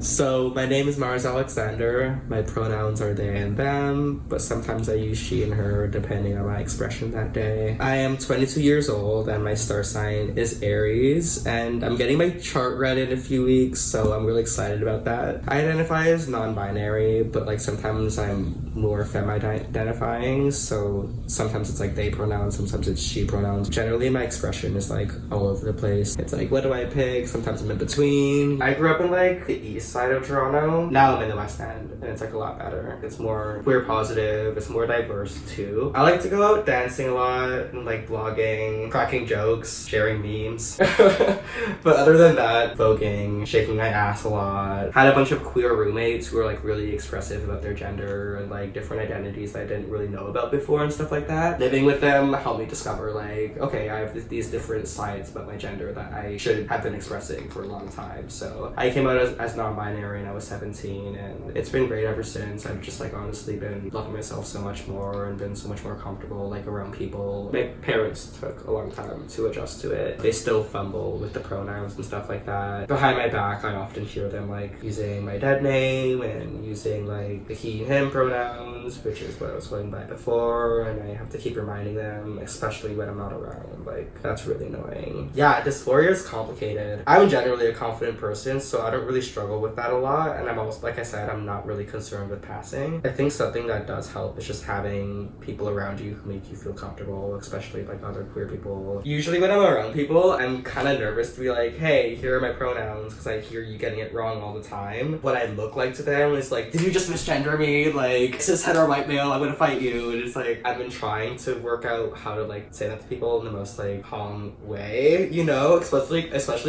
So my name is Mars Alexander. My pronouns are they and them, but sometimes I use she and her depending on my expression that day. I am 22 years old and my star sign is Aries, and I'm getting my chart read in a few weeks, so I'm really excited about that. I identify as non-binary, but like sometimes I'm more femme-identifying, so sometimes it's like they pronouns, sometimes it's she pronouns. Generally my expression is like all over the place. It's like, what do I pick? Sometimes I'm in between. I grew up in like the east side of Toronto. Now I'm in the West End, and it's like a lot better. It's more queer positive, it's more diverse too. I like to go out dancing a lot, and like vlogging, cracking jokes, sharing memes. But other than that, voguing, shaking my ass a lot. Had a bunch of queer roommates who were like really expressive about their gender and like different identities that I didn't really know about before and stuff like that. Living with them helped me discover like, okay, I have these different sides about my gender that I should have been expressing for a long time. So I came out as non-binary and I was 17, and it's been great ever since. I've just like honestly been loving myself so much more and been so much more comfortable like around people. My parents took a long time to adjust to it. They still fumble with the pronouns and stuff like that. Behind my back, I often hear them like using my dead name and using like the he and him pronouns, which is what I was going by before, and I have to keep reminding them, especially when I'm not around. Like, that's really annoying. Yeah, dysphoria is complicated. I'm generally a confident person, so I don't really struggle with that a lot, and I'm also, like I said, I'm not really concerned with passing. I think something that does help is just having people around you who make you feel comfortable, especially like other queer people. Usually when I'm around people, I'm kind of nervous to be like, hey, here are my pronouns, because I hear you getting it wrong all the time. What I look like to them is like, did you just misgender me? Like, cis hetero white male, I'm gonna fight you. And it's like, I've been trying to work out how to like say that to people in the most like calm way, you know, especially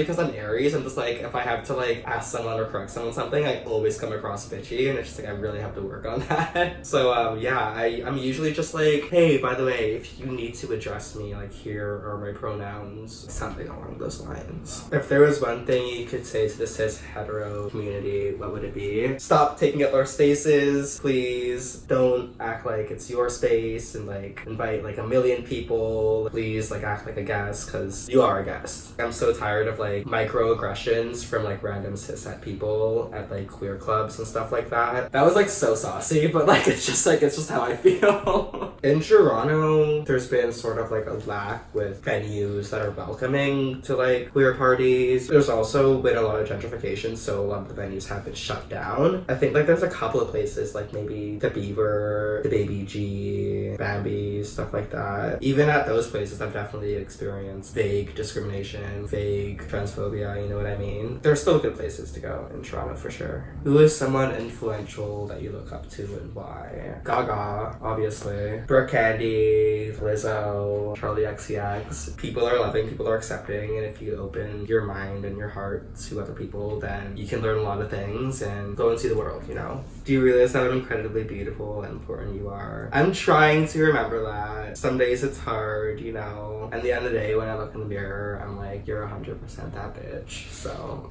because I'm Aries. I'm just like, if I have to like ask someone or correct someone something, I always come across bitchy, and it's just like I really have to work on that. So yeah, I'm usually just like, hey, by the way, if you need to address me, like here are my pronouns, something along those lines. If there was one thing you could say to the cis hetero community, what would it be? Stop taking up our spaces, please. Don't act like it's your space and like invite like a million people. Please like act like a guest, because you are a guest. I'm so tired of like microaggressions from like random cishet people at like queer clubs and stuff like that. That was like so saucy, but like it's just how I feel. In Toronto, there's been sort of like a lack with venues that are welcoming to like queer parties. There's also been a lot of gentrification, so a lot of the venues have been shut down. I think like there's a couple of places like maybe the Beaver, the Baby G, Bambi, stuff like that. Even at those places, I've definitely experienced vague discrimination, vague transphobia, you know what I mean? There's still good places to go in Toronto for sure. Who is someone influential that you look up to and why? Gaga, obviously. Brooke Candy, Lizzo, Charlie XCX. People are loving, people are accepting, and if you open your mind and your heart to other people, then you can learn a lot of things and go and see the world, you know? Do you realize how incredibly beautiful and important you are? I'm trying to remember that. Some days it's hard, you know? And at the end of the day, when I look in the mirror, I'm like, you're 100% that bitch, so...